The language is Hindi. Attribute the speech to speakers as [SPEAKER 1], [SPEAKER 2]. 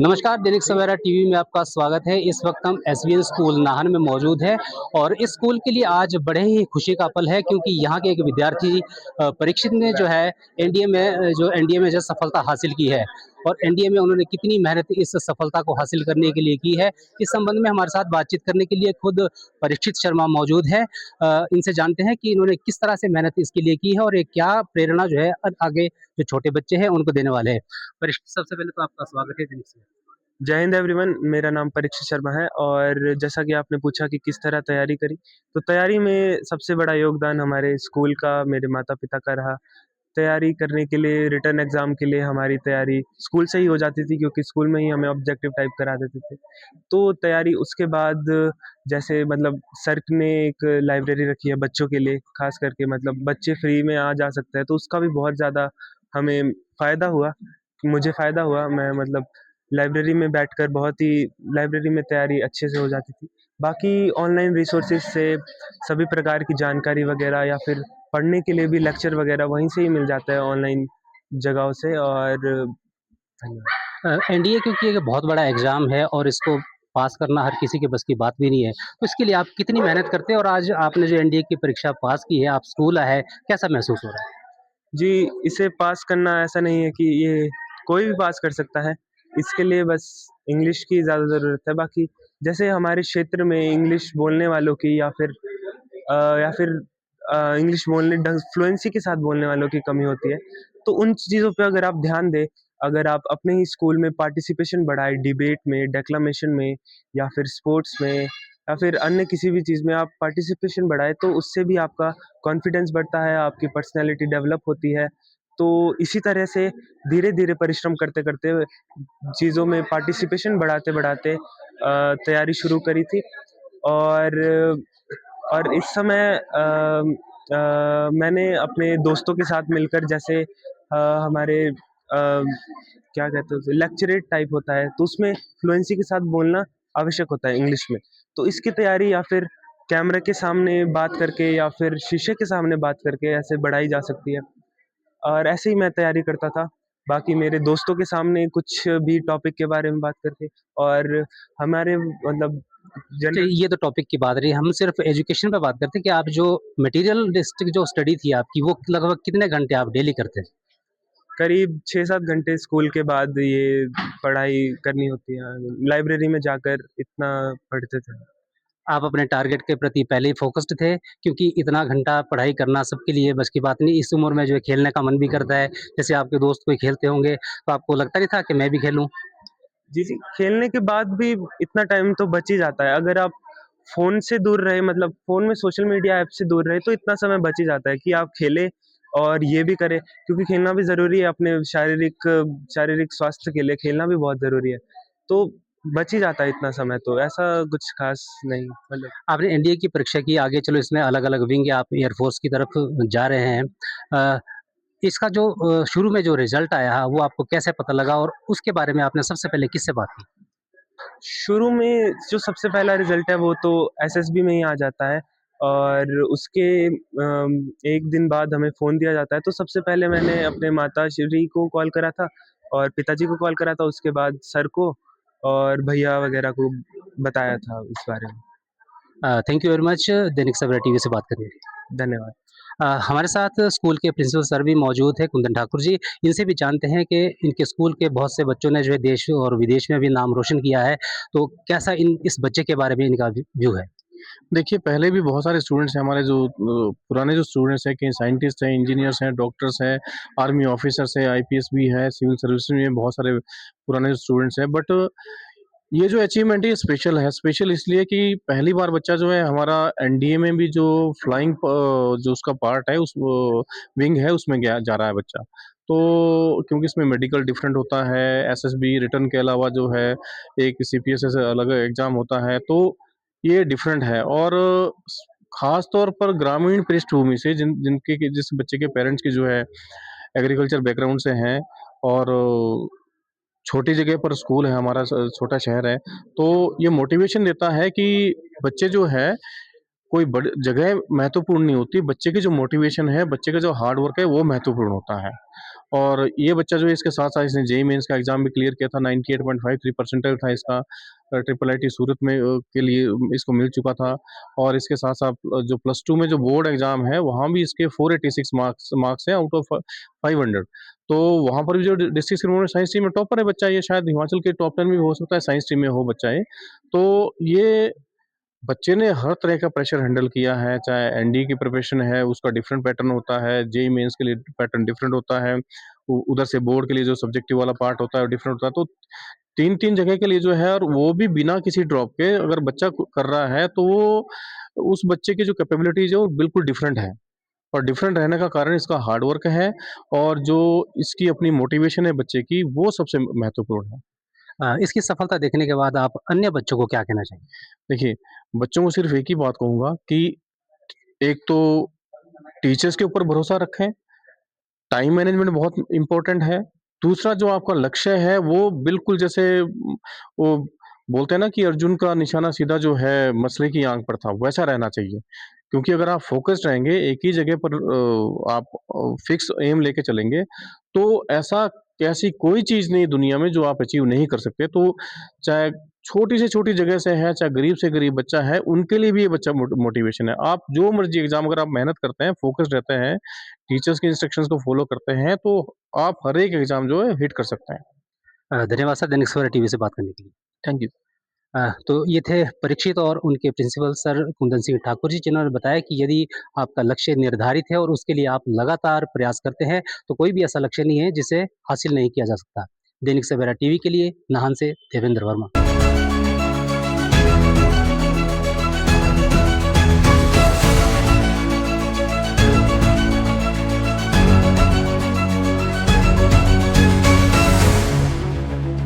[SPEAKER 1] नमस्कार, दैनिक सवेरा टीवी में आपका स्वागत है। इस वक्त हम एसवीएन स्कूल नाहन में मौजूद हैं और इस स्कूल के लिए आज बड़े ही खुशी का पल है क्योंकि यहाँ के एक विद्यार्थी परीक्षित ने जो है एनडीए में जो सफलता हासिल की है और एनडीए में उन्होंने कितनी मेहनत इस सफलता को हासिल करने के लिए की है, इस संबंध में हमारे साथ बातचीत करने के लिए खुद परीक्षित शर्मा मौजूद है। इनसे जानते हैं कि इन्होंने किस तरह से मेहनत इसके लिए की है और ये क्या प्रेरणा जो है आगे जो छोटे बच्चे हैं उनको देने वाले हैं। परीक्षित, सबसे पहले तो आपका स्वागत है दैनिक सवेरा।
[SPEAKER 2] जय हिंद एवरीवन। मेरा नाम परीक्षित शर्मा है और जैसा कि आपने पूछा कि किस तरह तैयारी करी, तो तैयारी में सबसे बड़ा योगदान हमारे स्कूल का, मेरे माता-पिता का रहा। तैयारी करने के लिए, रिटन एग्ज़ाम के लिए हमारी तैयारी स्कूल से ही हो जाती थी क्योंकि स्कूल में ही हमें ऑब्जेक्टिव टाइप करा देते थे। तो तैयारी उसके बाद जैसे मतलब सर ने एक लाइब्रेरी रखी है बच्चों के लिए, ख़ास करके मतलब बच्चे फ्री में आ जा सकते हैं, तो उसका भी बहुत ज़्यादा हमें फ़ायदा हुआ। मुझे फ़ायदा हुआ, मैं मतलब लाइब्रेरी में बैठकर बहुत ही लाइब्रेरी में तैयारी अच्छे से हो जाती थी। बाकी ऑनलाइन रिसोर्सेज़ से सभी प्रकार की जानकारी वगैरह या फिर पढ़ने के लिए भी लेक्चर वगैरह वहीं से ही मिल जाता है ऑनलाइन जगहों से। और धन्यवाद।
[SPEAKER 1] एनडीए क्योंकि एक बहुत बड़ा एग्ज़ाम है और इसको पास करना हर किसी के बस की बात भी नहीं है। तो इसके लिए आप कितनी मेहनत करते हैं और आज आपने जो एनडीए की परीक्षा पास की है, आप स्कूल आए, कैसा महसूस हो रहा है?
[SPEAKER 2] जी, इसे पास करना ऐसा नहीं है कि ये कोई भी पास कर सकता है। इसके लिए बस इंग्लिश की ज़्यादा ज़रूरत है। बाकी जैसे हमारे क्षेत्र में इंग्लिश बोलने वालों की या फिर इंग्लिश बोलने ढंग फ्लुएंसी के साथ बोलने वालों की कमी होती है। तो उन चीज़ों पे अगर आप ध्यान दें, अगर आप अपने ही स्कूल में पार्टिसिपेशन बढ़ाएँ, डिबेट में, डेक्लामेशन में या फिर स्पोर्ट्स में या फिर अन्य किसी भी चीज़ में आप पार्टिसिपेशन बढ़ाएँ, तो उससे भी आपका कॉन्फिडेंस बढ़ता है, आपकी पर्सनैलिटी डेवलप होती है। तो इसी तरह से धीरे-धीरे परिश्रम करते-करते चीज़ों में पार्टिसिपेशन बढ़ाते-बढ़ाते तैयारी शुरू करी थी। और इस समय मैंने अपने दोस्तों के साथ मिलकर जैसे हमारे क्या कहते हैं उसे, लेक्चरेट टाइप होता है, तो उसमें फ्लुएंसी के साथ बोलना आवश्यक होता है इंग्लिश में। तो इसकी तैयारी या फिर कैमरे के सामने बात करके या फिर शीशे के सामने बात करके ऐसे बढ़ाई जा सकती है। और ऐसे ही मैं तैयारी करता था। बाकी मेरे दोस्तों के सामने कुछ भी टॉपिक के बारे में बात करके और हमारे मतलब
[SPEAKER 1] तो
[SPEAKER 2] जनरल
[SPEAKER 1] ये तो टॉपिक की बात रही, हम सिर्फ़ एजुकेशन पे बात करते हैं कि आप जो मटेरियलिस्टिक जो स्टडी थी आपकी, वो लगभग कितने घंटे आप डेली करते थे?
[SPEAKER 2] करीब 6-7 घंटे स्कूल के बाद ये पढ़ाई करनी होती है। लाइब्रेरी में जाकर इतना पढ़ते थे।
[SPEAKER 1] आप अपने टारगेट के प्रति पहले ही फ़ोकस्ड थे क्योंकि इतना घंटा पढ़ाई करना सबके लिए बस की बात नहीं। इस उम्र में जो है खेलने का मन भी करता है। जैसे आपके दोस्त कोई खेलते होंगे, तो आपको लगता नहीं था कि मैं भी खेलूँ?
[SPEAKER 2] जी, जी। खेलने के बाद भी इतना टाइम तो बच ही जाता है। अगर आप फ़ोन से दूर रहे, मतलब फ़ोन में सोशल मीडिया ऐप से दूर रहे, तो इतना समय बच ही जाता है कि आप खेलें और ये भी करें, क्योंकि खेलना भी ज़रूरी है अपने शारीरिक शारीरिक स्वास्थ्य के लिए खेलना भी बहुत ज़रूरी है। तो बच ही जाता है इतना समय, तो ऐसा कुछ ख़ास नहीं मतलब।
[SPEAKER 1] आपने एनडीए की परीक्षा की, आगे चलो इसमें अलग-अलग विंग है, आप एयरफ़ोर्स की तरफ जा रहे हैं। अ, इसका जो शुरू में जो रिज़ल्ट आया, वो आपको कैसे पता लगा और उसके बारे में आपने सबसे पहले किससे बात की?
[SPEAKER 2] शुरू में जो सबसे पहला रिज़ल्ट है वो तो एसएसबी में ही आ जाता है और उसके 1 दिन बाद हमें फ़ोन दिया जाता है। तो सबसे पहले मैंने अपने माताश्री को कॉल करा था और पिताजी को कॉल करा था, उसके बाद सर को और भैया वगैरह को बताया था इस बारे में।
[SPEAKER 1] Thank you very much Dainik Savera TV से बात करने के लिए।
[SPEAKER 2] धन्यवाद।
[SPEAKER 1] हमारे साथ स्कूल के प्रिंसिपल सर भी मौजूद हैं, कुंदन ठाकुर जी। इनसे भी जानते हैं कि इनके स्कूल के बहुत से बच्चों ने जो है देश और विदेश में भी नाम रोशन किया है। तो कैसा इन इस बच्चे के बारे में इनका व्यू है?
[SPEAKER 3] देखिए, पहले भी बहुत सारे स्टूडेंट्स हैं हमारे जो पुराने जो स्टूडेंट्स हैं, कई साइंटिस्ट हैं, इंजीनियर्स हैं, डॉक्टर्स हैं, आर्मी ऑफिसर्स हैं, आईपीएस भी हैं, सिविल सर्विसेज में बहुत सारे पुराने जो स्टूडेंट्स हैं। बट ये जो अचीवमेंट है ये स्पेशल है। स्पेशल इसलिए कि पहली बार बच्चा जो है हमारा एनडीए में भी जो फ्लाइंग जो उसका पार्ट है उस विंग है उसमें गया जा रहा है बच्चा। तो क्योंकि इसमें मेडिकल डिफरेंट होता है, एसएसबी रिटन के अलावा जो है एक सीपीएस से अलग एग्ज़ाम होता है, तो ये डिफरेंट है। और ख़ास तौर पर ग्रामीण पृष्ठभूमि से जिस बच्चे के पेरेंट्स की जो है एग्रीकल्चर बैकग्राउंड से हैं और छोटी जगह पर स्कूल है, हमारा छोटा शहर है, तो ये मोटिवेशन देता है कि बच्चे जो है कोई बड़ी जगह महत्वपूर्ण नहीं होती, बच्चे की जो मोटिवेशन है, बच्चे का जो हार्ड वर्क है वो महत्वपूर्ण होता है। और ये बच्चा जो है इसके साथ-साथ इसने जेईई मेंस का एग्ज़ाम भी क्लियर किया था, 98.53 परसेंटाइल था इसका। ट्रिपल आईटी सूरत में के लिए इसको मिल चुका था। और इसके साथ-साथ जो प्लस 2 में जो बोर्ड एग्ज़ाम है, वहाँ भी इसके 486 मार्क्स हैं आउट ऑफ 500। तो वहाँ पर भी जो डिस्ट्रिक्ट स्कूल में साइंस स्ट्रीम में टॉपर है बच्चा, ये शायद हिमाचल के टॉप 10 में भी हो सकता है, साइंस स्ट्रीम में हो बच्चा ये। तो ये बच्चे ने हर तरह का प्रेशर हैंडल किया है, चाहे एनडीए की प्रिपरेशन है, उसका डिफरेंट पैटर्न होता है, जेईई मेंस के लिए पैटर्न डिफरेंट होता है, उधर से बोर्ड के लिए जो सब्जेक्टिव वाला पार्ट होता है, डिफरेंट होता है। तो 3-3 जगह के लिए जो है, और वो भी बिना किसी ड्रॉप के अगर बच्चा कर रहा है, तो वो उस बच्चे की जो कैपेबिलिटीज़ है, वो बिल्कुल डिफरेंट है। और डिफरेंट रहने का कारण इसका हार्ड वर्क है, और जो इसकी अपनी मोटिवेशन है बच्चे की, वो सबसे महत्वपूर्ण है।
[SPEAKER 1] इसकी सफलता देखने के बाद आप अन्य बच्चों को क्या कहना चाहेंगे?
[SPEAKER 3] देखिए, बच्चों को सिर्फ़ एक ही बात कहूँगा कि एक तो टीचर्स के ऊपर भरोसा रखें, टाइम मैनेजमेंट बहुत इम्पोर्टेंट है। दूसरा जो आपका लक्ष्य है वो बिल्कुल जैसे वो बोलते हैं ना कि अर्जुन का निशाना सीधा जो है मसले की आँख पर था, वैसा रहना चाहिए। क्योंकि अगर आप फ़ोकस्ड रहेंगे, एक ही जगह पर आप फ़िक्स एम लेके चलेंगे, तो ऐसी कोई चीज़ नहीं दुनिया में जो आप अचीव नहीं कर सकते। तो चाहे छोटी से छोटी जगह से है, चाहे गरीब से गरीब बच्चा है, उनके लिए भी ये बच्चा मोटिवेशन है। आप जो मर्ज़ी एग्ज़ाम अगर आप मेहनत करते हैं, फ़ोकस्ड रहते हैं, टीचर्स के इंस्ट्रक्शंस को फ़ॉलो करते हैं, तो आप हर एक एग्ज़ाम जो है हिट कर सकते हैं।
[SPEAKER 1] धन्यवाद सर दैनिक सवेरा टीवी से बात करने के लिए।
[SPEAKER 3] Thank you.
[SPEAKER 1] तो ये थे परीक्षित और उनके प्रिंसिपल सर कुंदन सिंह ठाकुर जी, जिन्होंने बताया कि यदि आपका लक्ष्य निर्धारित है और उसके लिए आप लगातार प्रयास करते हैं, तो कोई भी ऐसा लक्ष्य नहीं है जिसे हासिल नहीं किया जा सकता। दैनिक सवेरा टीवी के लिए नाहन से देवेंद्र वर्मा।